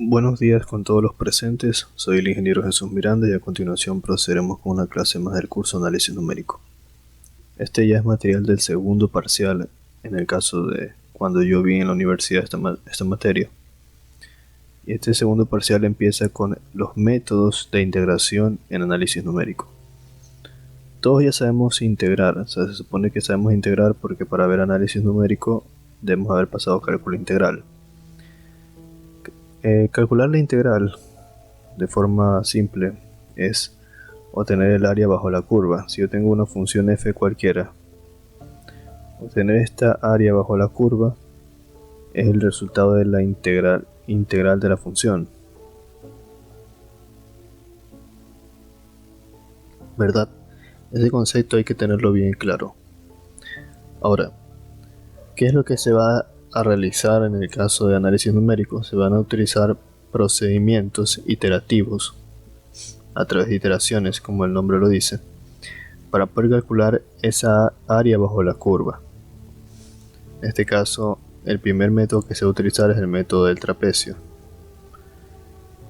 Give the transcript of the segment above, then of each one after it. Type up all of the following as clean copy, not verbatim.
Buenos días con todos los presentes, soy el ingeniero Jesús Miranda y a continuación procederemos con una clase más del curso Análisis Numérico. Este ya es material del segundo parcial en el caso de cuando yo vi en la universidad esta materia. Y este segundo parcial empieza con los métodos de integración en análisis numérico. Todos ya sabemos integrar, o sea, se supone que sabemos integrar porque para ver análisis numérico debemos haber pasado cálculo integral. Calcular la integral de forma simple es obtener el área bajo la curva. Si yo tengo una función f cualquiera, obtener esta área bajo la curva es el resultado de la integral de la función, ¿verdad? Ese concepto hay que tenerlo bien claro. Ahora, ¿qué es lo que se va a realizar en el caso de análisis numérico? Se van a utilizar procedimientos iterativos a través de iteraciones, como el nombre lo dice, para poder calcular esa área bajo la curva. En este caso, el primer método que se va a utilizar es el método del trapecio.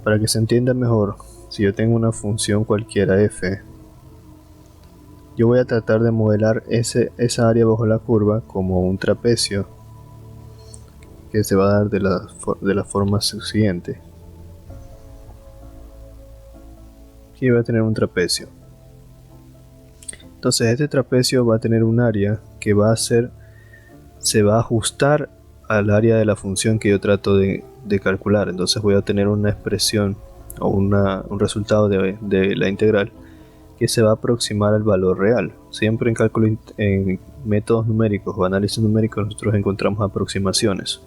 Para que se entienda mejor, si yo tengo una función cualquiera f, yo voy a tratar de modelar esa área bajo la curva como un trapecio que se va a dar de la forma siguiente. Aquí voy a tener un trapecio. Entonces este trapecio va a tener un área que se va a ajustar al área de la función que yo trato de calcular. Entonces voy a tener una expresión o un resultado de la integral que se va a aproximar al valor real. Siempre en métodos numéricos o análisis numérico nosotros encontramos aproximaciones.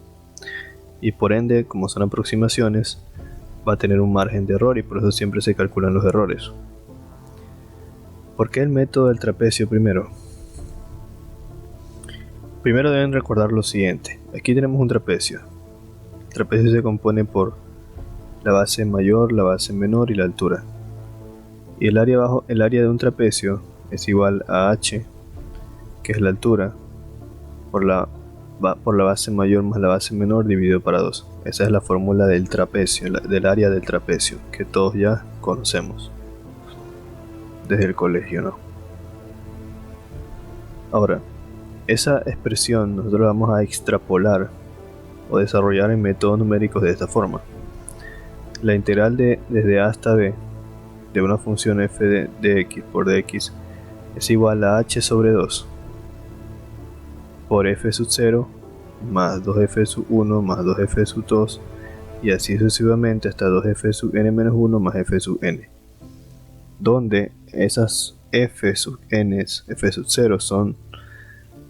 Y por ende, como son aproximaciones, va a tener un margen de error y por eso siempre se calculan los errores. ¿Por qué el método del trapecio primero? Primero deben recordar lo siguiente. Aquí tenemos un trapecio. El trapecio se compone por la base mayor, la base menor y la altura. Y el área de un trapecio es igual a h, que es la altura, por la base mayor más la base menor dividido para 2. Esa es la fórmula del trapecio, del área del trapecio, que todos ya conocemos desde el colegio, ¿no? Ahora, esa expresión nosotros la vamos a extrapolar o desarrollar en métodos numéricos de esta forma. La integral desde a hasta b de una función f de x por dx es igual a h sobre 2 por f sub 0 más 2f sub 1 más 2f sub 2 y así sucesivamente hasta 2f sub n menos 1 más f sub n, donde esas f sub n, f sub 0 son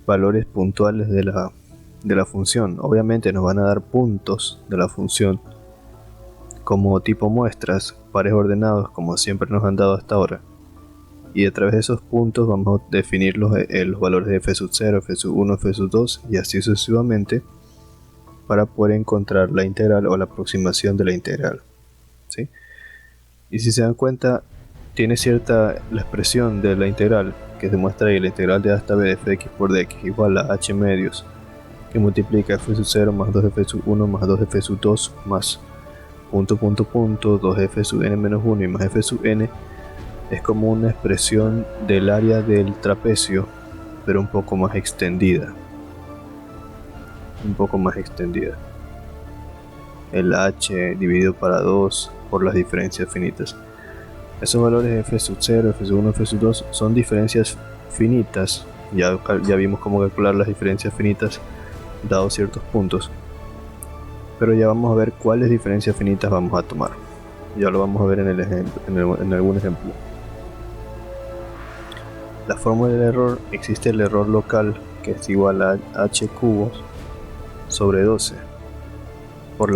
valores puntuales de la función. Obviamente nos van a dar puntos de la función como tipo muestras, pares ordenados como siempre nos han dado hasta ahora, y a través de esos puntos vamos a definir los valores de f sub 0, f sub 1, f sub 2 y así sucesivamente para poder encontrar la integral o la aproximación de la integral, ¿sí? Y si se dan cuenta, tiene la expresión de la integral que se muestra ahí, la integral de a hasta b de f de x por dx igual a h medios que multiplica f sub 0 más 2f sub 1 más 2f sub 2 más punto 2f sub n menos 1 y más f sub n, es como una expresión del área del trapecio, pero un poco más extendida. El h dividido para 2 por las diferencias finitas. Esos valores de f sub 0, f sub 1, f sub 2 son diferencias finitas. Ya vimos cómo calcular las diferencias finitas dados ciertos puntos. Pero ya vamos a ver cuáles diferencias finitas vamos a tomar. Ya lo vamos a ver en algún ejemplo. La fórmula del error, existe el error local que es igual a h cubos sobre 12 por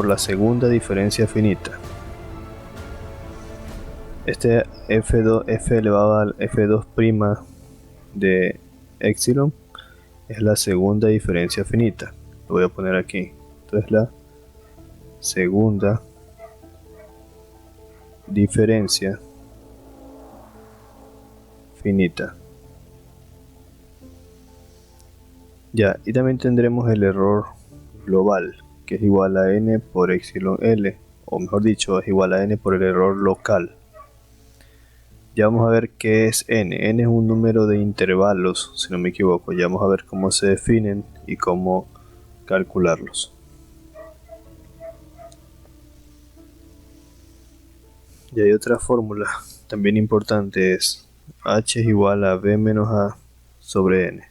la segunda diferencia finita. Este f elevado al f2' de epsilon es la segunda diferencia finita. Lo voy a poner aquí. Entonces la segunda diferencia finita. Ya, y también tendremos el error global, que es igual a n por epsilon L, o mejor dicho, es igual a n por el error local. Ya vamos a ver qué es n. N es un número de intervalos, si no me equivoco. Ya vamos a ver cómo se definen y cómo calcularlos. Y hay otra fórmula también importante, es h es igual a b menos a sobre n.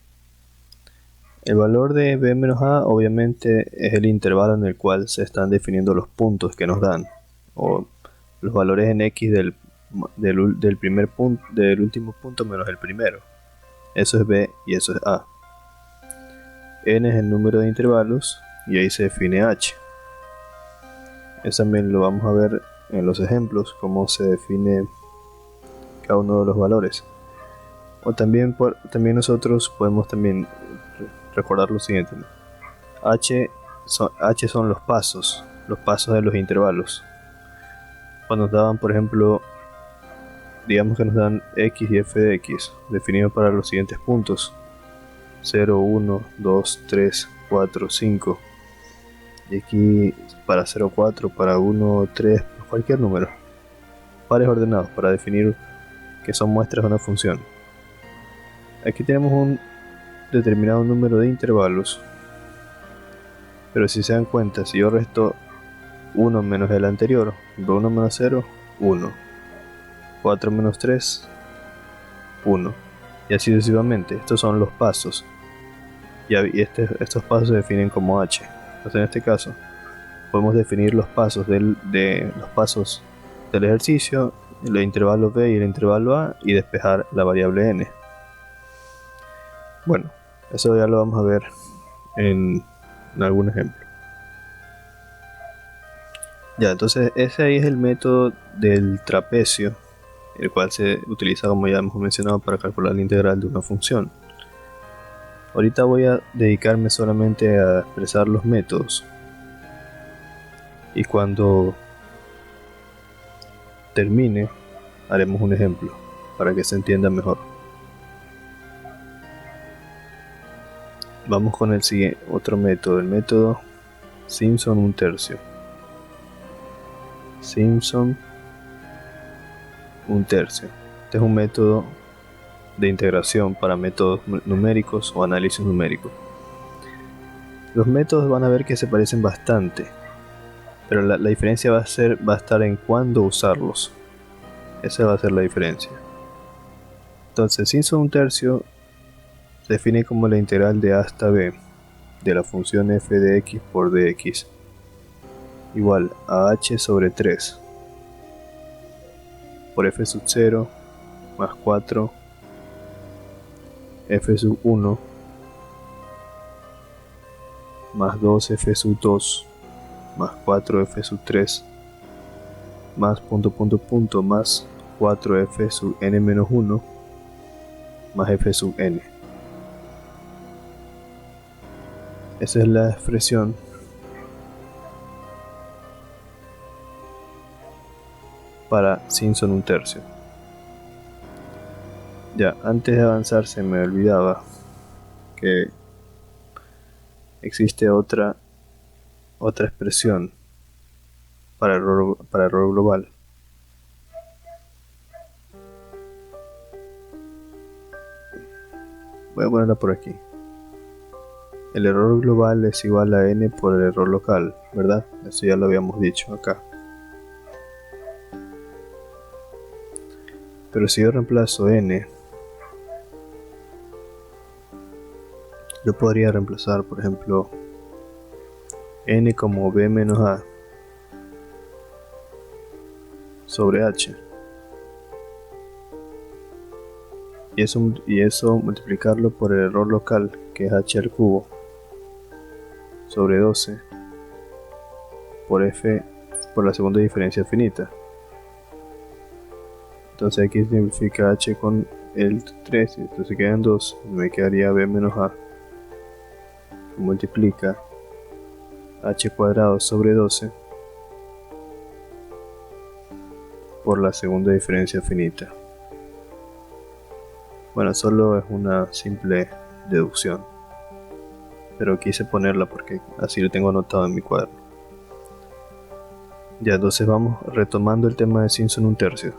El valor de b menos a obviamente es el intervalo en el cual se están definiendo los puntos que nos dan, o los valores en x del primer punto, del último punto menos el primero. Eso es b y eso es a. N es el número de intervalos y ahí se define h. Eso también lo vamos a ver en los ejemplos, cómo se define cada uno de los valores. O también nosotros podemos también recordar lo siguiente, ¿no? H son los pasos de los intervalos. Cuando nos daban, por ejemplo, digamos que nos dan x y f de x, definido para los siguientes puntos: 0, 1, 2, 3, 4, 5. Y aquí para 0, 4, para 1, 3, cualquier número. Pares ordenados para definir que son muestras de una función. Aquí tenemos un determinado número de intervalos, pero si se dan cuenta, si yo resto 1 menos el anterior, 1 menos 0, 1, 4 menos 3, 1, y así sucesivamente. Estos son los pasos, y estos pasos se definen como h. Entonces en este caso podemos definir los pasos del ejercicio, el intervalo b y el intervalo a, y despejar la variable n. Bueno, eso ya lo vamos a ver en algún ejemplo. Ya, entonces ese ahí es el método del trapecio, el cual se utiliza, como ya hemos mencionado, para calcular la integral de una función. Ahorita voy a dedicarme solamente a expresar los métodos, y cuando termine haremos un ejemplo para que se entienda mejor. Vamos con el siguiente, otro método, el método Simpson un tercio. Simpson un tercio. Este es un método de integración para métodos numéricos o análisis numérico. Los métodos van a ver que se parecen bastante, pero la diferencia va a estar en cuándo usarlos. Esa va a ser la diferencia. Entonces, Simpson un tercio se define como la integral de a hasta b de la función f de x por dx igual a h sobre 3 por f sub 0 más 4 f sub 1 más 2 f sub 2 más 4 f sub 3 más más 4 f sub n menos 1 más f sub n. Esa es la expresión para Simpson un tercio. Ya, antes de avanzar se me olvidaba que existe otra expresión para error global. Voy a ponerla por aquí. El error global es igual a n por el error local, ¿verdad? Eso ya lo habíamos dicho acá. Pero si yo reemplazo n, yo podría reemplazar, por ejemplo, n como b menos a sobre h. Y eso multiplicarlo por el error local, que es h al cubo, sobre 12 por f por la segunda diferencia finita. Entonces aquí simplifica h con el 3 y esto se queda en 2, y me quedaría b menos a, que multiplica h cuadrado sobre 12 por la segunda diferencia finita. Bueno, solo es una simple deducción. pero quise ponerla porque así lo tengo anotado en mi cuaderno. Ya, entonces vamos retomando el tema de sin son un tercio.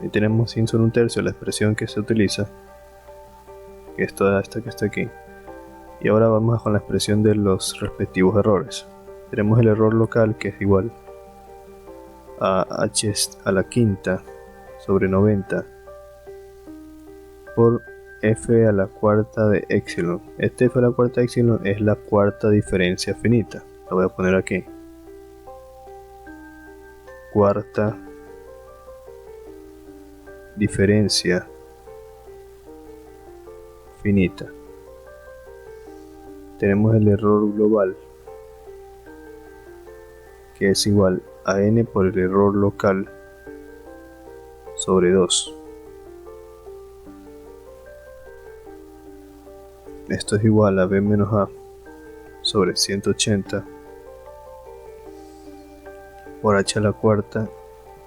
Y tenemos sin son un tercio, la expresión que se utiliza, que es toda esta que está aquí. Y ahora vamos con la expresión de los respectivos errores. Tenemos el error local, que es igual a h a la quinta sobre 90 por f a la cuarta de epsilon. Este f a la cuarta de epsilon es la cuarta diferencia finita. La voy a poner aquí. Cuarta diferencia finita. Tenemos el error global, que es igual a n por el error local sobre 2. Esto es igual a b menos a sobre 180 por h a la cuarta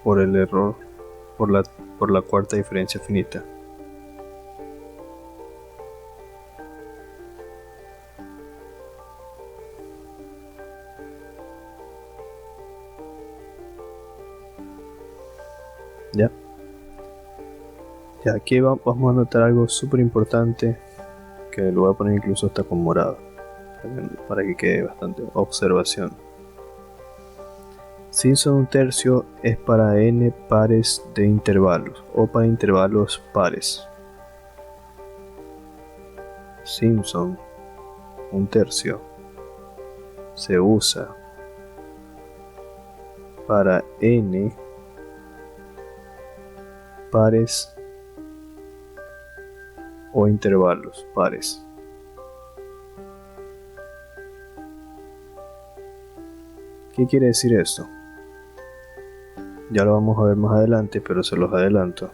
por el error por la cuarta diferencia finita. Ya aquí vamos a notar algo súper importante, que lo voy a poner incluso hasta con morado para que quede bastante observación. Sin son un tercio es para n pares de intervalos o para intervalos pares. Simpson un tercio se usa para n pares o intervalos pares. ¿Qué quiere decir esto? Ya lo vamos a ver más adelante, pero se los adelanto.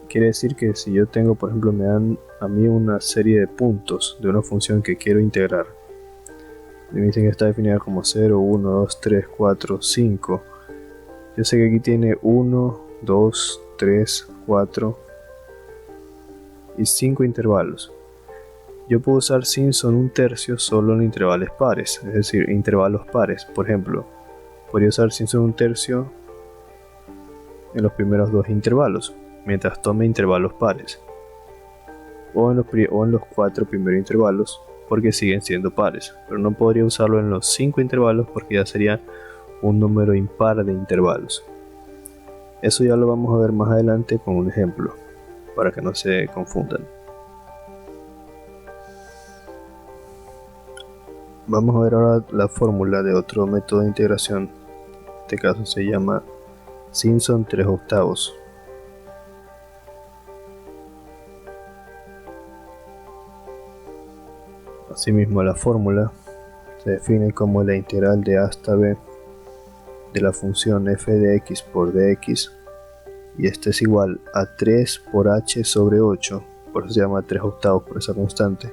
Quiere decir que si yo tengo, por ejemplo, me dan a mí una serie de puntos de una función que quiero integrar. Me dicen que está definida como 0, 1, 2, 3, 4, 5. Yo sé que aquí tiene 1, 2, 3, 4 y 5 intervalos. Yo puedo usar sin son un tercio solo en intervalos pares, es decir, intervalos pares. Por ejemplo, podría usar sin son un tercio en los primeros dos intervalos, mientras tome intervalos pares, o en los 4 primeros intervalos, porque siguen siendo pares, pero no podría usarlo en los 5 intervalos porque ya sería un número impar de intervalos. Eso ya lo vamos a ver más adelante con un ejemplo, para que no se confundan. Vamos a ver ahora la fórmula de otro método de integración. En este caso se llama Simpson 3/8. Asimismo, la fórmula se define como la integral de a hasta b de la función f de x por dx, y este es igual a 3 por h sobre 8, por eso se llama 3/8 por esa constante,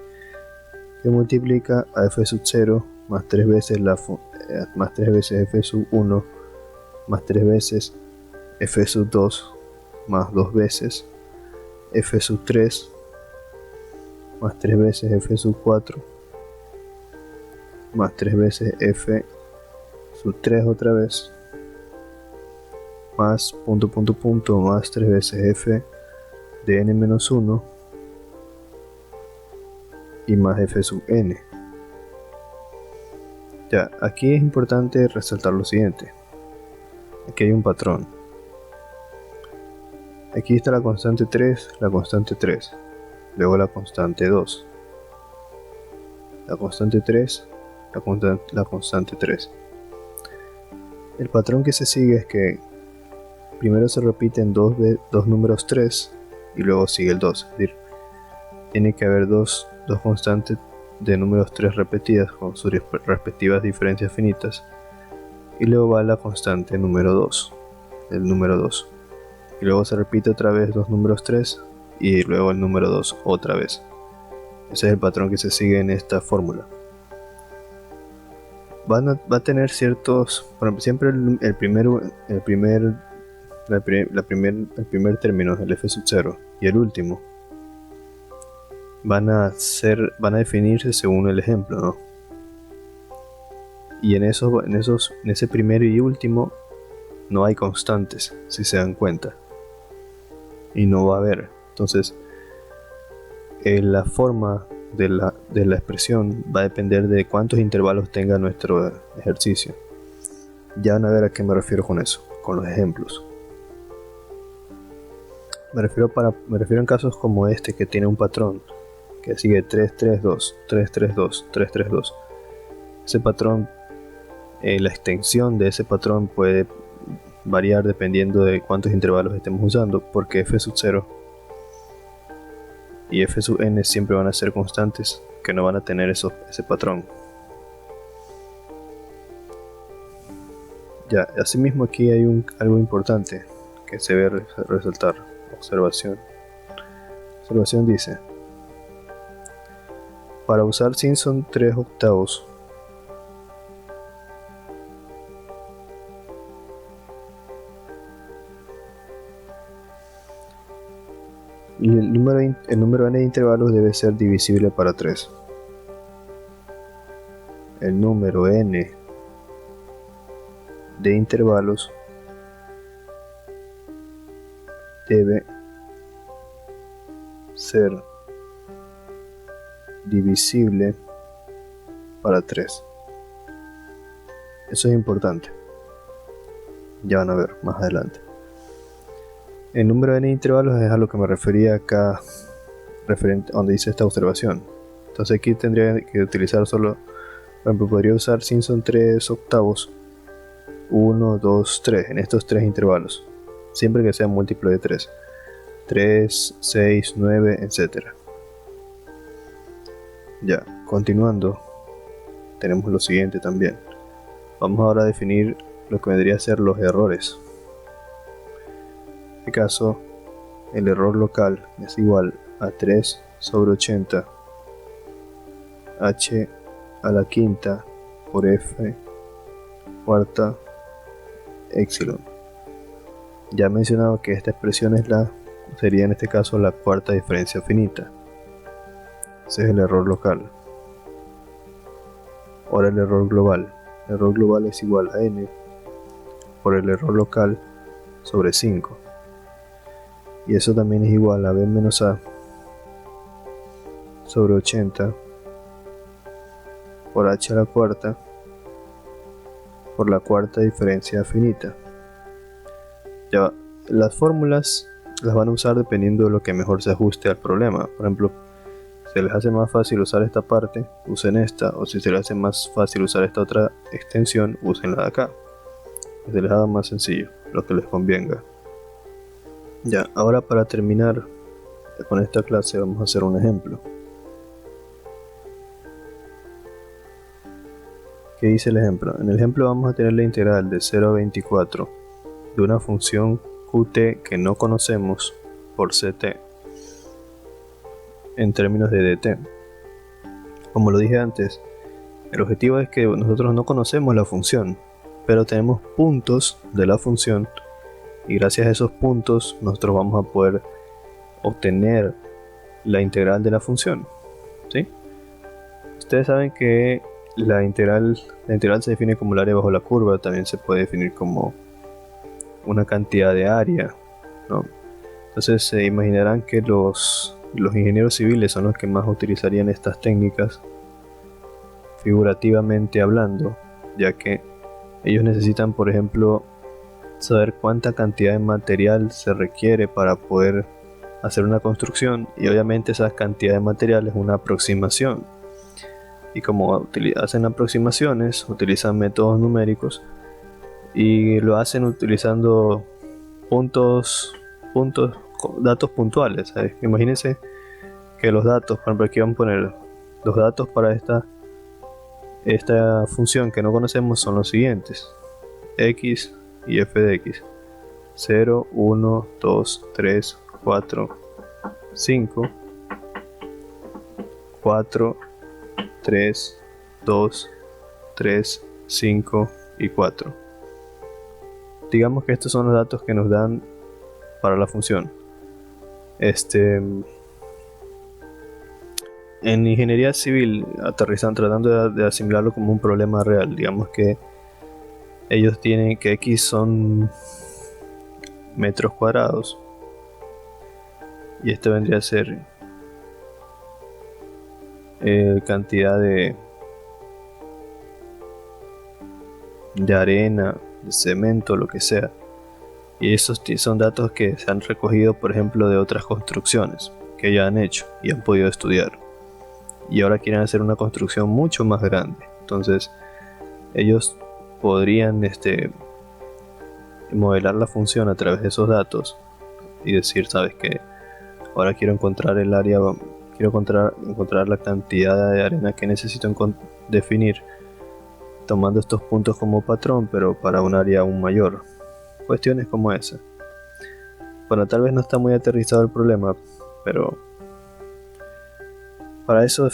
que multiplica a f sub 0 más 3 veces f sub 1 más 3 veces f sub 2 más 2 veces f sub 3 más 3 veces f sub 4 más 3 veces f sub 3 otra vez más punto punto punto más 3 veces f de n menos 1 y más f sub n. Ya, aquí es importante resaltar lo siguiente. Aquí hay un patrón. Aquí está la constante 3, luego la constante 2, la constante 3, la constante 3. El patrón que se sigue es que primero se repiten dos números 3 y luego sigue el 2, es decir, tiene que haber dos constantes de números 3 repetidas con sus respectivas diferencias finitas, y luego va la constante número 2, el número 2, y luego se repite otra vez dos números 3 y luego el número 2 otra vez. Ese es el patrón que se sigue en esta fórmula. Va a tener ciertos, por ejemplo, siempre el primer término, el f sub 0, y el último van a definirse según el ejemplo, ¿no? Y en ese primero y último no hay constantes, si se dan cuenta, y no va a haber. Entonces, la forma de la expresión va a depender de cuántos intervalos tenga nuestro ejercicio. Ya van a ver a qué me refiero con eso, con los ejemplos. Me refiero en casos como este, que tiene un patrón que sigue 3-3-2, 3-3-2, 3-3-2. Ese patrón, la extensión de ese patrón puede variar dependiendo de cuántos intervalos estemos usando, porque f sub 0 y f sub n siempre van a ser constantes que no van a tener ese patrón. Ya, asimismo aquí hay algo importante que se debe resaltar. Observación dice: para usar Simpson 3/8, el número n de intervalos debe ser divisible para 3. El número n de intervalos debe ser divisible para 3. Eso es importante. Ya van a ver más adelante. El número n de intervalos es a lo que me refería acá, referente a donde dice esta observación. Entonces aquí tendría que utilizar solo, por ejemplo, podría usar Simpson 3/8, 1, 2, 3, en estos 3 intervalos, siempre que sea múltiplo de 3. 3, 6, 9, etc. Ya, continuando, tenemos lo siguiente también. Vamos ahora a definir lo que vendría a ser los errores. En este caso, el error local es igual a 3/80 h a la quinta por f cuarta epsilon. Ya he mencionado que esta expresión sería en este caso la cuarta diferencia finita. Ese es el error local. Ahora el error global. El error global es igual a n por el error local sobre 5. Y eso también es igual a b menos a sobre 80 por h a la cuarta por la cuarta diferencia finita. Ya, las fórmulas las van a usar dependiendo de lo que mejor se ajuste al problema. Por ejemplo, si les hace más fácil usar esta parte, usen esta, o si se les hace más fácil usar esta otra extensión, usen la de acá. Que se les haga más sencillo, lo que les convenga. Ya, ahora para terminar con esta clase vamos a hacer un ejemplo. ¿Qué dice el ejemplo? En el ejemplo vamos a tener la integral de 0 a 24 de una función qt que no conocemos por ct en términos de dt. Como lo dije antes, el objetivo es que nosotros no conocemos la función, pero tenemos puntos de la función, y gracias a esos puntos nosotros vamos a poder obtener la integral de la función, ¿sí? Ustedes saben que la integral se define como el área bajo la curva. También se puede definir como una cantidad de área, ¿no? Entonces se imaginarán que los ingenieros civiles son los que más utilizarían estas técnicas, figurativamente hablando, ya que ellos necesitan, por ejemplo, saber cuánta cantidad de material se requiere para poder hacer una construcción, y obviamente esa cantidad de material es una aproximación, y como hacen aproximaciones utilizan métodos numéricos y lo hacen utilizando datos puntuales, ¿sabes? Imagínense que los datos, por ejemplo, aquí vamos a poner los datos para esta función que no conocemos son los siguientes: x y f de x, 0, 1, 2, 3, 4, 5, 4, 3, 2, 3, 5 y 4. Digamos que estos son los datos que nos dan para la función. en ingeniería civil aterrizan tratando de asimilarlo como un problema real. Digamos que ellos tienen que X son metros cuadrados y esto vendría a ser cantidad de arena, de cemento, lo que sea. Y esos son datos que se han recogido, por ejemplo, de otras construcciones que ya han hecho y han podido estudiar. Y ahora quieren hacer una construcción mucho más grande. Entonces, ellos podrían modelar la función a través de esos datos y decir, sabes que ahora quiero encontrar el área, quiero encontrar la cantidad de arena que necesito definir, tomando estos puntos como patrón, pero para un área aún mayor. Cuestiones como esa. Bueno, tal vez no está muy aterrizado el problema, pero para eso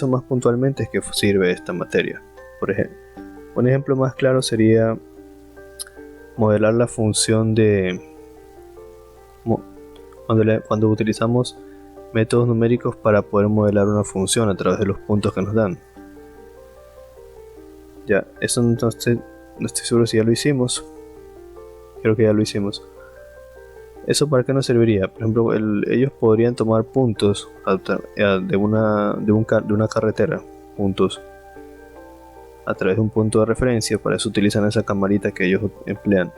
más puntualmente es que sirve esta materia. Por ejemplo, un ejemplo más claro sería modelar la función de cuando utilizamos métodos numéricos para poder modelar una función a través de los puntos que nos dan. Ya, eso entonces no estoy seguro si ya lo hicimos. Creo que ya lo hicimos. ¿Eso para qué nos serviría? Por ejemplo, ellos podrían tomar puntos de una carretera, puntos a través de un punto de referencia. Para eso utilizan esa camarita que ellos emplean,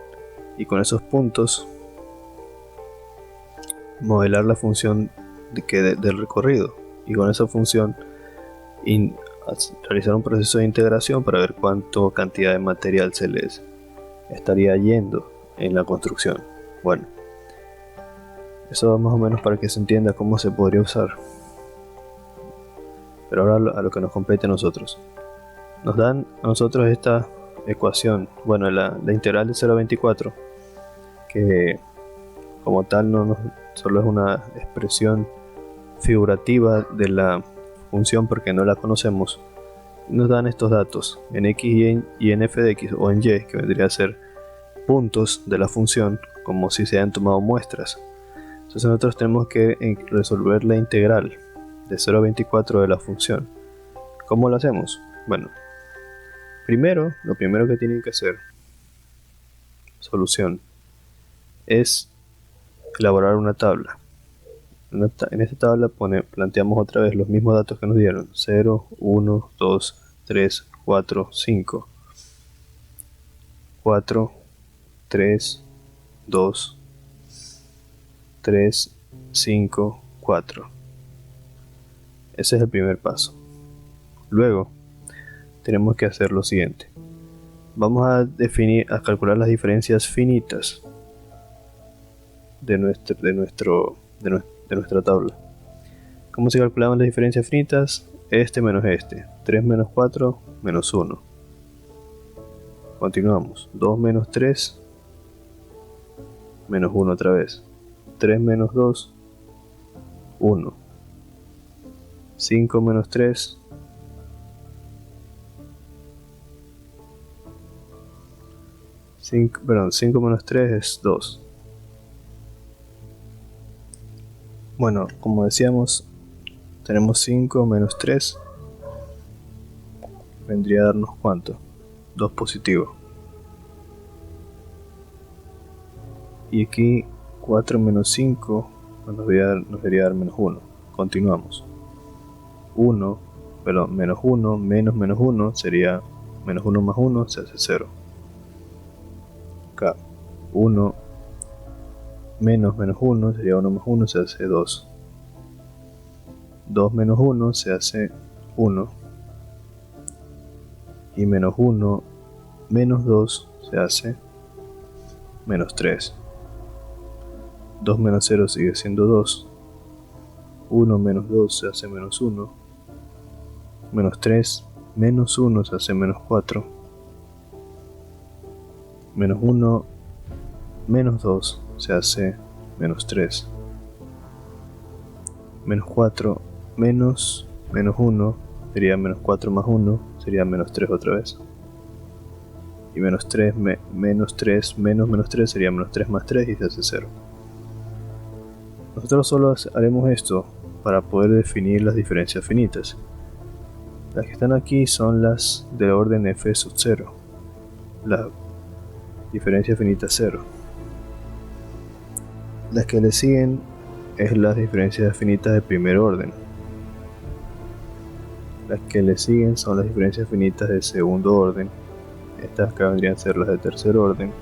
y con esos puntos modelar la función del recorrido, y con esa función realizar un proceso de integración para ver cuánto cantidad de material se les estaría yendo en la construcción. Bueno, eso más o menos para que se entienda cómo se podría usar. Pero ahora a lo que nos compete a nosotros. Nos dan a nosotros esta ecuación, bueno, la integral de 0 a 24, que como tal solo es una expresión figurativa de la función porque no la conocemos. Nos dan estos datos en x y en f de x, o en y, que vendría a ser puntos de la función, como si se hayan tomado muestras. Entonces nosotros tenemos que resolver la integral de 0 a 24 de la función. ¿Cómo lo hacemos? Bueno, lo primero que tienen que hacer, solución, es elaborar una tabla. En esta tabla planteamos otra vez los mismos datos que nos dieron: 0, 1, 2, 3, 4, 5. 4, 3, 2, 3, 5, 4. Ese es el primer paso. Luego tenemos que hacer lo siguiente. Vamos a calcular las diferencias finitas de nuestra tabla. ¿Cómo se calculaban las diferencias finitas? Menos 3 menos 4 menos 1. Continuamos. 2 menos 3 menos 1 otra vez. 3 menos 2, 1. 5 menos 3, 5 menos 3 es 2. Bueno, como decíamos, tenemos 5 menos 3, vendría a darnos ¿cuánto? 2 positivo. Y aquí 4 menos 5 nos debería dar menos 1. Continuamos. Menos 1 menos 1 sería menos 1 más 1 se hace 0. Acá 1 menos 1 sería 1 más 1 se hace 2. 2 menos 1 se hace 1. Y menos 1 menos 2 se hace menos 3. 2 menos 0 sigue siendo 2. 1 menos 2 se hace menos 1. Menos 3 menos 1 se hace menos 4. Menos 1 menos 2 se hace menos 3. Menos 4 menos 1 sería menos 4 más 1 sería menos 3 otra vez. Y menos 3 menos 3 menos 3 sería menos 3 más 3 y se hace 0. Nosotros solo haremos esto para poder definir las diferencias finitas. Las que están aquí son las del orden f sub 0, la diferencia finita 0. Las que le siguen es las diferencias finitas de primer orden. Las que le siguen son las diferencias finitas de segundo orden. Estas acá vendrían a ser las de tercer orden.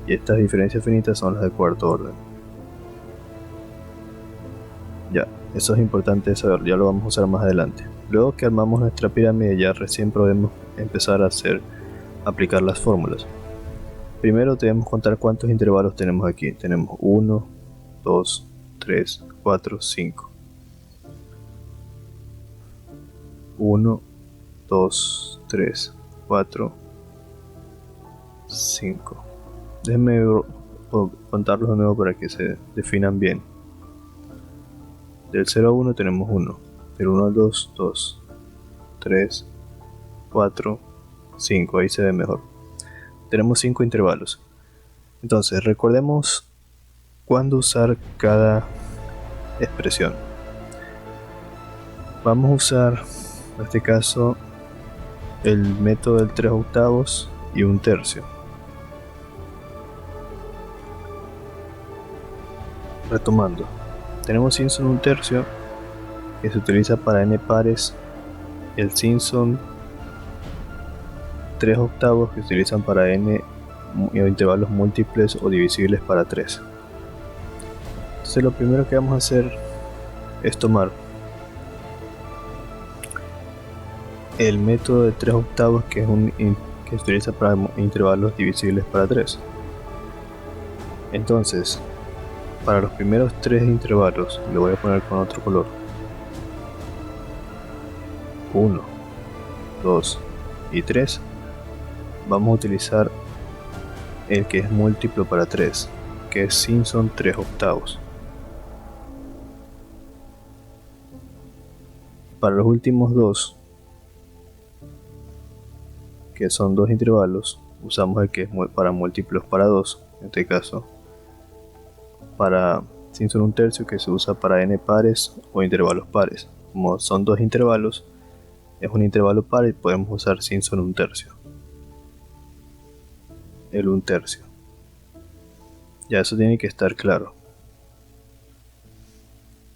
Y estas diferencias finitas son las de cuarto orden. Ya, eso es importante saber, ya lo vamos a usar más adelante. Luego que armamos nuestra pirámide, ya recién podemos empezar a aplicar las fórmulas. Primero debemos contar cuántos intervalos tenemos aquí. Tenemos 1, 2, 3, 4, 5. 1, 2, 3, 4, 5. Déjenme contarlos de nuevo para que se definan bien. Del 0 a 1 tenemos 1. Del 1 al 2, 2. 3, 4, 5. Ahí se ve mejor. Tenemos 5 intervalos. Entonces, recordemos cuándo usar cada expresión. Vamos a usar, en este caso, el método del 3 octavos y 1/3. Retomando, tenemos Simpson 1/3 que se utiliza para n pares, y el Simpson 3 octavos que se utilizan para n intervalos múltiples o divisibles para 3. Entonces lo primero que vamos a hacer es tomar el método de 3 octavos que se utiliza para intervalos divisibles para 3. Entonces, para los primeros 3 intervalos, le voy a poner con otro color. 1, 2 y 3. Vamos a utilizar el que es múltiplo para 3, que es Simpson 3 octavos. Para los últimos 2, que son 2 intervalos, usamos el que es para múltiplos para 2, en este caso. Para Simpson 1/3 que se usa para n pares o intervalos pares. Como son 2 intervalos, es un intervalo par y podemos usar Simpson 1/3. El 1/3. Ya eso tiene que estar claro.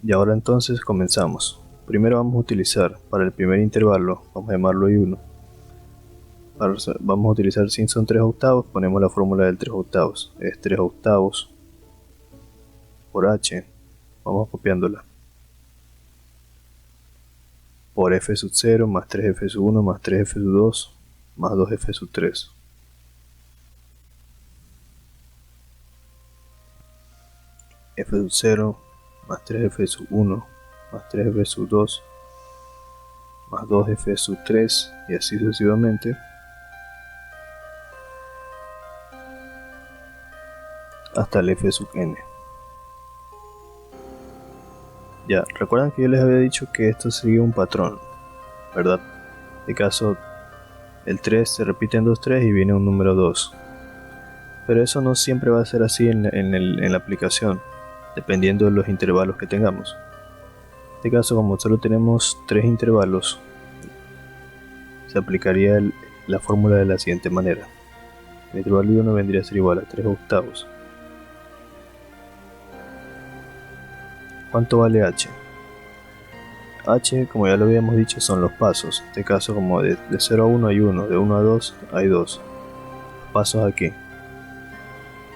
Y ahora entonces comenzamos. Primero vamos a utilizar para el primer intervalo, vamos a llamarlo I1. Vamos a utilizar Simpson 3 octavos, ponemos la fórmula del 3 octavos. Es 3 octavos por h, vamos copiándola, por f sub 0 más 3f sub 1 más 3f sub 2 más 2f sub 3. F sub 0 más 3f sub 1 más 3f sub 2 más 2f sub 3 y así sucesivamente hasta el f sub n. Ya, recuerdan que yo les había dicho que esto sigue un patrón, ¿verdad? En este caso, el 3 se repite en 2, 3 y viene un número 2. Pero eso no siempre va a ser así en la aplicación, dependiendo de los intervalos que tengamos. En este caso, como solo tenemos 3 intervalos, se aplicaría la fórmula de la siguiente manera. El intervalo 1 vendría a ser igual a 3 octavos. ¿Cuánto vale h? H, como ya lo habíamos dicho, son los pasos. En este caso, como de 0 a 1 hay 1, de 1 a 2 hay 2 pasos aquí.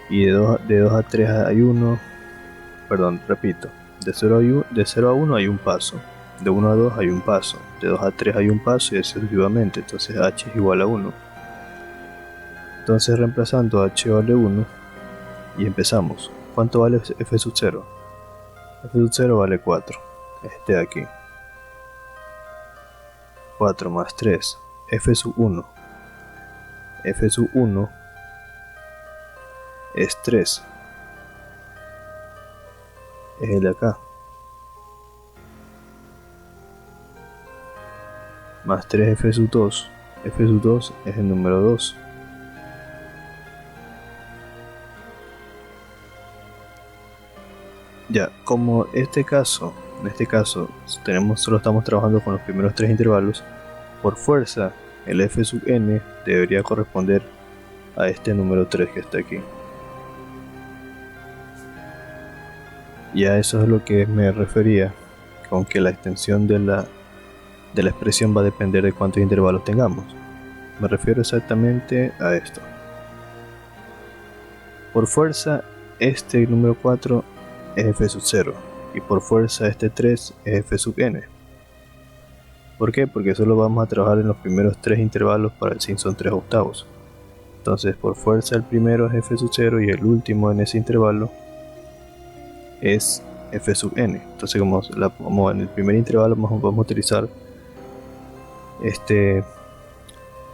Y de 2 a 3 hay 1, perdón, repito, de 0 a 1 hay un paso, de 1 a 2 hay un paso, de 2 a 3 hay un paso y así sucesivamente. Entonces h es igual a 1. Entonces reemplazando h vale 1 y empezamos. ¿Cuánto vale f sub 0? F sub 0 vale 4, este de aquí. 4 más 3, f sub 1. F sub 1 es 3. Es el de acá. Más 3 f sub 2. F sub 2 es el número 2. Ya, como este caso en este caso solo estamos trabajando con los primeros tres intervalos, por fuerza el f sub n debería corresponder a este número 3 que está aquí. Y a eso es lo que me refería con que la extensión de la expresión va a depender de cuántos intervalos tengamos. Me refiero exactamente a esto. Por fuerza este número 4 es f sub 0 y por fuerza este 3 es f sub n. ¿Por qué? Porque solo vamos a trabajar en los primeros tres intervalos para el Simpson 3 octavos. Entonces por fuerza el primero es f sub 0 y el último en ese intervalo es f sub n. Entonces como en el primer intervalo vamos a utilizar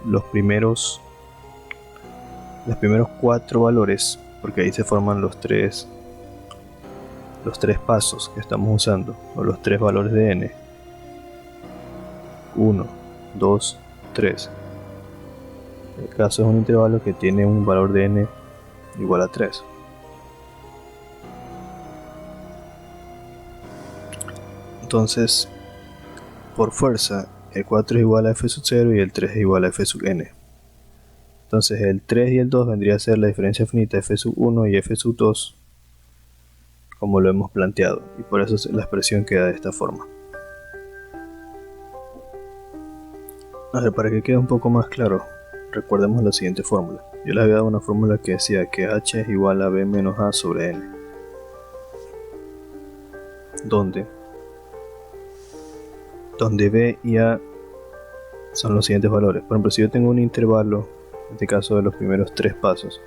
los primeros 4 valores, porque ahí se forman los tres pasos que estamos usando, o los tres valores de n. 1, 2, 3. El caso es un intervalo que tiene un valor de n igual a 3. Entonces, por fuerza, el 4 es igual a f sub 0 y el 3 es igual a f sub n. Entonces el 3 y el 2 vendría a ser la diferencia finita f sub 1 y f sub 2, como lo hemos planteado, y por eso la expresión queda de esta forma. A ver, para que quede un poco más claro, recordemos la siguiente fórmula. Yo les había dado una fórmula que decía que h es igual a b menos a sobre n, donde b y a son los siguientes valores. Por ejemplo, si yo tengo un intervalo, en este caso de los primeros tres pasos,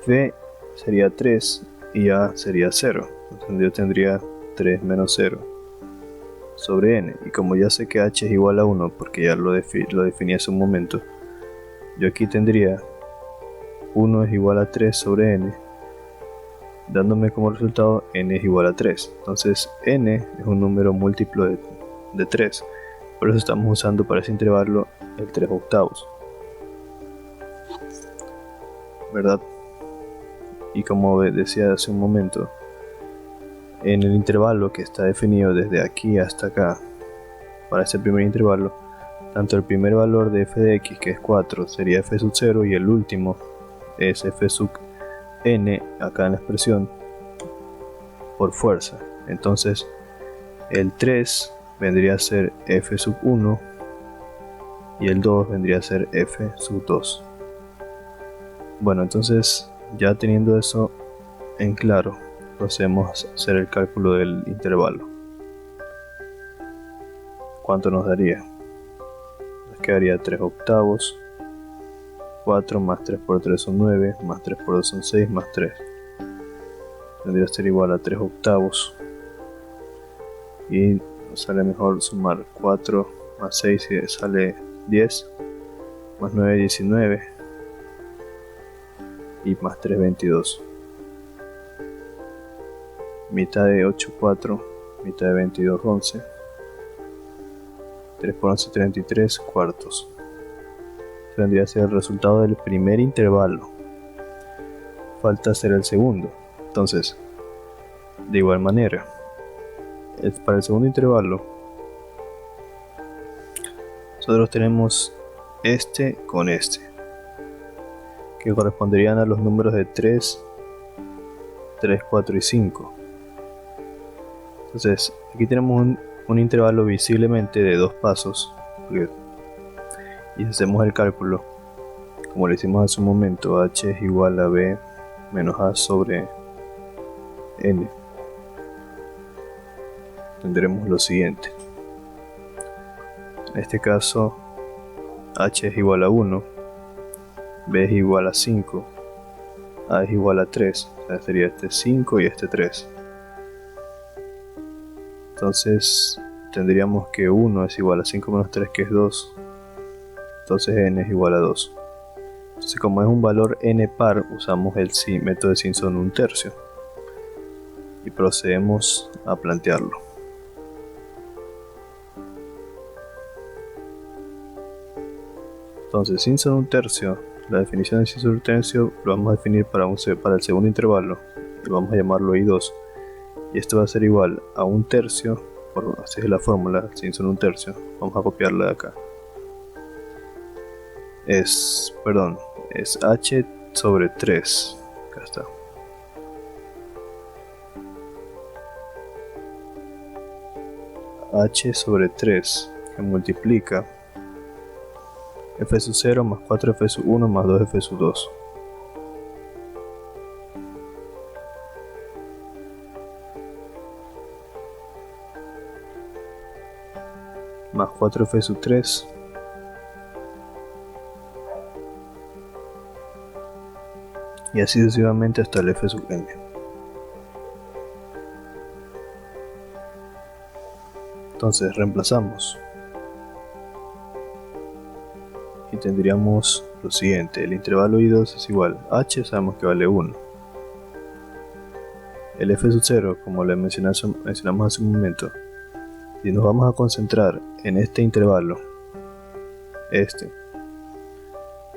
b sería 3 y a sería 0. Entonces yo tendría 3 menos 0 sobre n. Y como ya sé que h es igual a 1, porque ya lo definí hace un momento, yo aquí tendría 1 es igual a 3 sobre n, dándome como resultado n es igual a 3. Entonces n es un número múltiplo de 3. Por eso estamos usando para ese intervalo el 3 octavos, ¿verdad? Y como decía hace un momento, en el intervalo que está definido desde aquí hasta acá, para ese primer intervalo, tanto el primer valor de f de x, que es 4, sería f sub 0, y el último es f sub n, acá en la expresión, por fuerza. Entonces el 3 vendría a ser f sub 1 y el 2 vendría a ser f sub 2. Bueno, entonces ya teniendo eso en claro, procedemos a hacer el cálculo del intervalo. ¿Cuánto nos daría? Nos quedaría 3 octavos, 4 más 3 por 3 son 9, más 3 por 2 son 6, más 3. Tendría que ser igual a 3 octavos. Y nos sale mejor sumar 4 más 6 y sale 10, más 9 19 y más 3 22. Mitad de 8 4, mitad de 22 11, 3 por 11 33 cuartos. Tendría que ser el resultado del primer intervalo. Falta hacer el segundo. Entonces, de igual manera, para el segundo intervalo, nosotros tenemos este con este, que corresponderían a los números de 3, 4 y 5. Entonces, aquí tenemos un intervalo visiblemente de 2 pasos, y si hacemos el cálculo, como lo hicimos hace un momento, h es igual a b menos a sobre n. Tendremos lo siguiente. En este caso, h es igual a 1, b es igual a 5, a es igual a 3, o sea, sería este 5 y este 3. Entonces tendríamos que 1 es igual a 5 menos 3, que es 2, entonces n es igual a 2. Entonces, como es un valor n par, usamos el método de Simpson 1/3 y procedemos a plantearlo. Entonces, Simpson 1/3, la definición de Simpson 1/3 lo vamos a definir para el segundo intervalo y vamos a llamarlo I2. y esto va a ser igual a un tercio, así es la fórmula, Simpson un tercio. Vamos a copiarla de acá. Es h sobre 3. Acá está. H sobre 3 que multiplica f sub 0 más 4f sub 1 más 2f sub 2. Más 4f sub 3 y así sucesivamente hasta el f sub n. Entonces reemplazamos y tendríamos lo siguiente: el intervalo I2 es igual a h, sabemos que vale 1. El f sub 0, como le mencionamos hace un momento, si nos vamos a concentrar en este intervalo,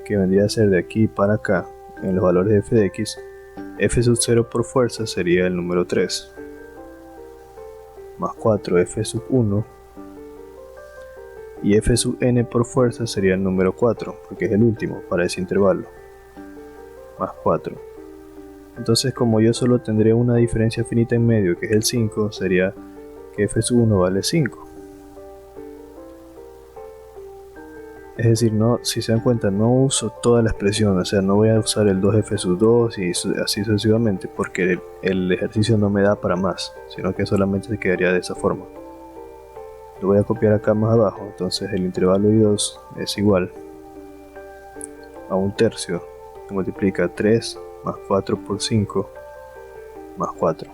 que vendría a ser de aquí para acá, en los valores de f de x, f sub 0 por fuerza sería el número 3, más 4 f sub 1, y f sub n por fuerza sería el número 4, porque es el último para ese intervalo, más 4. Entonces, como yo solo tendré una diferencia finita en medio, que es el 5, sería que f sub 1 vale 5. Es decir, si se dan cuenta, no uso toda la expresión, o sea, no voy a usar el 2f sub 2 y así sucesivamente, porque el ejercicio no me da para más, sino que solamente se quedaría de esa forma. Lo voy a copiar acá más abajo. Entonces el intervalo I2 es igual a un tercio que multiplica 3 más 4 por 5 más 4.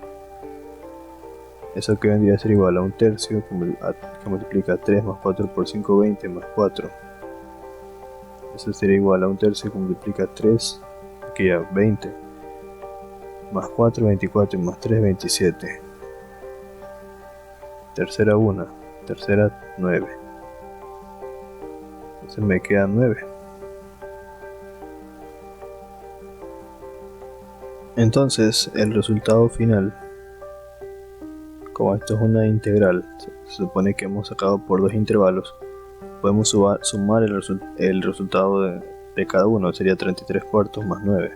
Eso que vendría a ser igual a un tercio que multiplica 3 más 4 por 5, 20 más 4. Eso sería igual a un tercio que multiplica 3, aquí ya 20, más 4, 24 y más 3, 27. Tercera 1, tercera 9. Entonces me queda 9. Entonces el resultado final, como esto es una integral, se supone que hemos sacado por dos intervalos, podemos sumar el resultado de cada uno, sería 33 cuartos más 9.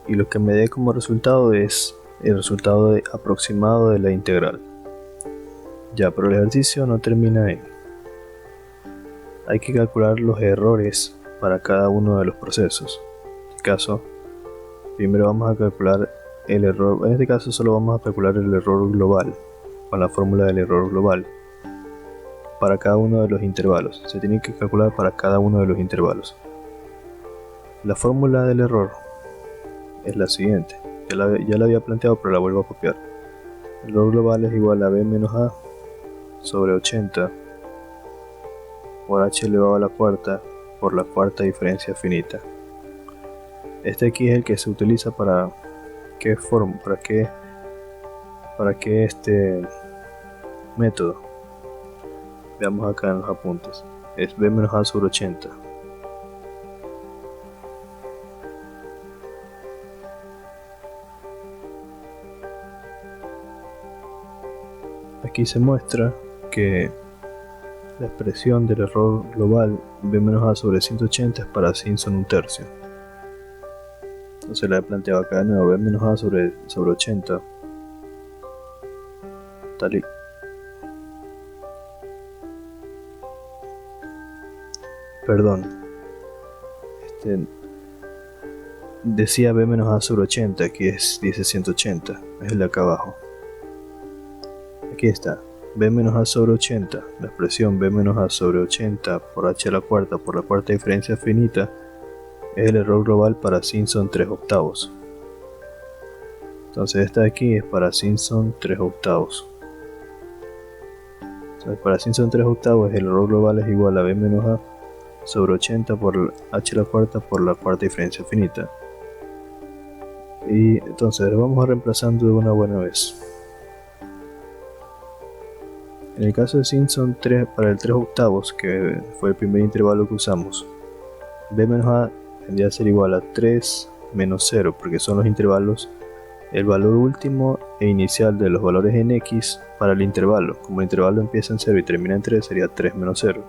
Y lo que me dé como resultado es el resultado aproximado de la integral. Ya, pero el ejercicio no termina ahí. Hay que calcular los errores para cada uno de los procesos. En este caso, primero vamos a calcular el error. En este caso solo vamos a calcular el error global, con la fórmula del error global, para cada uno de los intervalos. Se tiene que calcular para cada uno de los intervalos. La fórmula del error es la siguiente. Ya la había planteado, pero la vuelvo a copiar. El error global es igual a b menos a sobre 80 por h elevado a la cuarta por la cuarta diferencia finita. Este aquí es el que se utiliza para qué método. Veamos acá en los apuntes. Es b menos a sobre 80. Aquí se muestra que la expresión del error global b menos a sobre 180 es para Simpson un tercio. Entonces la he planteado acá de nuevo, b menos a sobre 80 tal y decía b menos a sobre 80, aquí dice 180, es el de acá abajo. Aquí está, b menos a sobre 80, la expresión b menos a sobre 80 por h a la cuarta por la cuarta diferencia finita es el error global para Simpson 3 octavos. Entonces esta de aquí es para Simpson 3 octavos. Entonces para Simpson 3 octavos el error global es igual a b menos a sobre 80 por h a la cuarta por la cuarta diferencia finita. Y entonces lo vamos a reemplazando de una buena vez. En el caso de Simpson 3, para el 3 octavos, que fue el primer intervalo que usamos, b menos a tendría a ser igual a 3 menos 0, porque son los intervalos, el valor último e inicial de los valores en x para el intervalo. Como el intervalo empieza en 0 y termina en 3, sería 3 menos 0.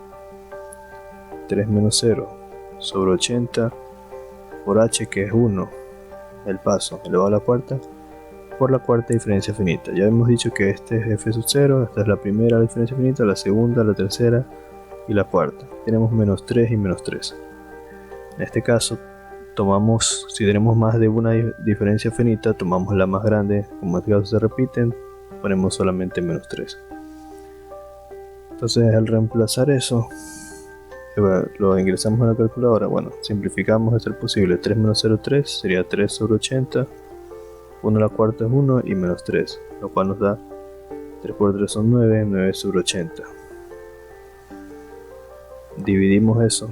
3 menos 0 sobre 80 por h, que es 1, el paso elevado a la cuarta, por la cuarta diferencia finita. Ya hemos dicho que este es f sub 0, esta es la primera diferencia finita, la segunda, la tercera y la cuarta. Tenemos menos 3 y menos 3. En este caso, tomamos, si tenemos más de una diferencia finita, tomamos la más grande. Como en este caso se repiten, ponemos solamente menos 3. Entonces, al reemplazar eso, lo ingresamos a la calculadora. Bueno, simplificamos de ser posible. 3 menos 0, 3, sería 3 sobre 80. 1 a la cuarta es 1 y menos 3, lo cual nos da 3 por 3 son 9, 9 sobre 80. Dividimos eso.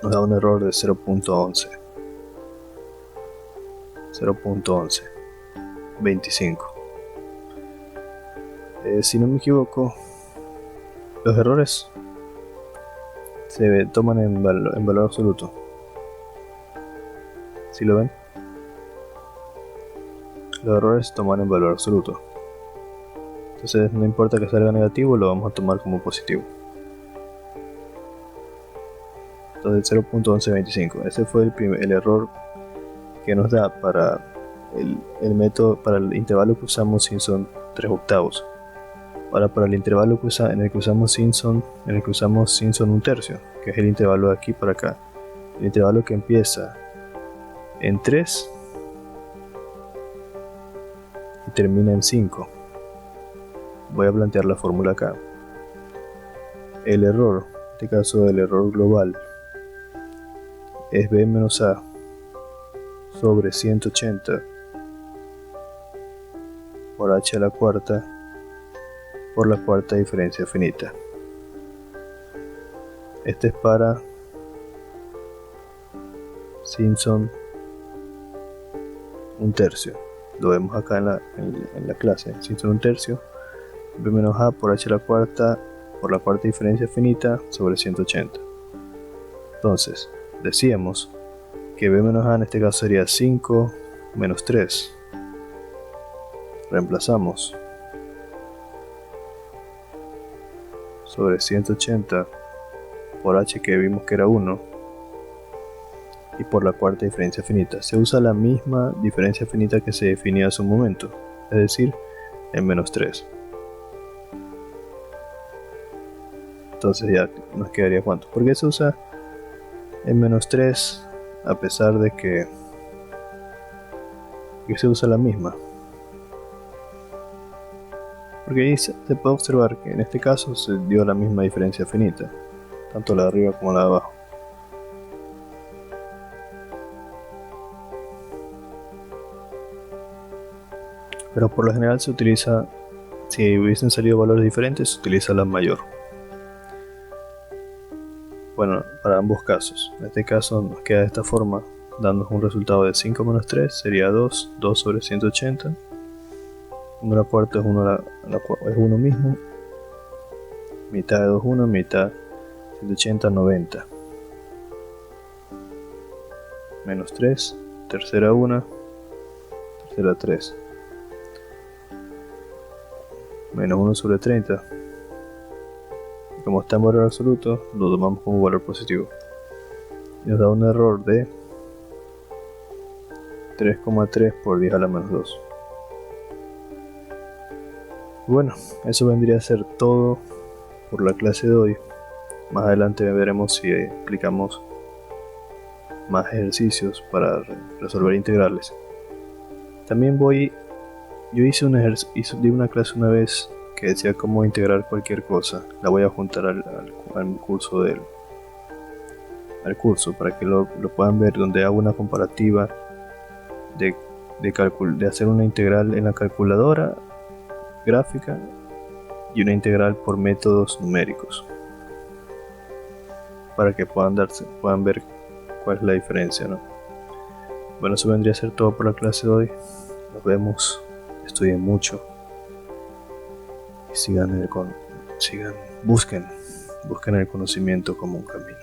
Nos da un error de 0.11. 0.11. 25. Si no me equivoco, los errores se toman en valor absoluto. ¿Sí lo ven? Los errores se toman en valor absoluto. Entonces no importa que salga negativo, lo vamos a tomar como positivo. Entonces 0.1125. Ese fue el error que nos da para el método, para el intervalo que usamos Simpson 3/8. Ahora para el intervalo en el que usamos Simpson 1/3, que es el intervalo de aquí para acá. El intervalo que empieza en 3 y termina en 5. Voy a plantear la fórmula acá. El error, en este caso el error global, es b menos a sobre 180 por h a la cuarta por la cuarta diferencia finita. Este es para Simpson 1/3. Lo vemos acá en la clase. Simpson 1/3, b menos a por h a la cuarta por la cuarta diferencia finita sobre 180. Entonces, decíamos que b menos a en este caso sería 5 menos 3. Reemplazamos sobre 180 por h, que vimos que era 1, y por la cuarta diferencia finita. Se usa la misma diferencia finita que se definía hace un momento, es decir, en menos 3. Entonces ya nos quedaría cuánto. ¿Por qué se usa en menos 3 a pesar de que se usa la misma? Porque ahí se puede observar que en este caso se dio la misma diferencia finita, tanto la de arriba como la de abajo. Pero por lo general se utiliza, si hubiesen salido valores diferentes, se utiliza la mayor. Bueno, para ambos casos. En este caso nos queda de esta forma, dándonos un resultado de 5 menos 3, sería 2 sobre 180. 1 a la cuarta es 1 mismo. Mitad de 2, 1, mitad 180, 90. Menos 3, tercera 1, tercera 3. Menos 1 sobre 30. Como está en valor absoluto, lo tomamos como valor positivo. Y nos da un error de 3,3 por 10 a la menos 2. Bueno, eso vendría a ser todo por la clase de hoy. Más adelante veremos si aplicamos más ejercicios para resolver integrales. También yo hice di una clase una vez que decía cómo integrar cualquier cosa. La voy a juntar al curso al curso para que lo puedan ver, donde hago una comparativa de hacer una integral en la calculadora gráfica y una integral por métodos numéricos, para que puedan ver cuál es la diferencia, ¿no? Bueno, eso vendría a ser todo por la clase de hoy. Nos vemos, estudien mucho y busquen el conocimiento como un camino.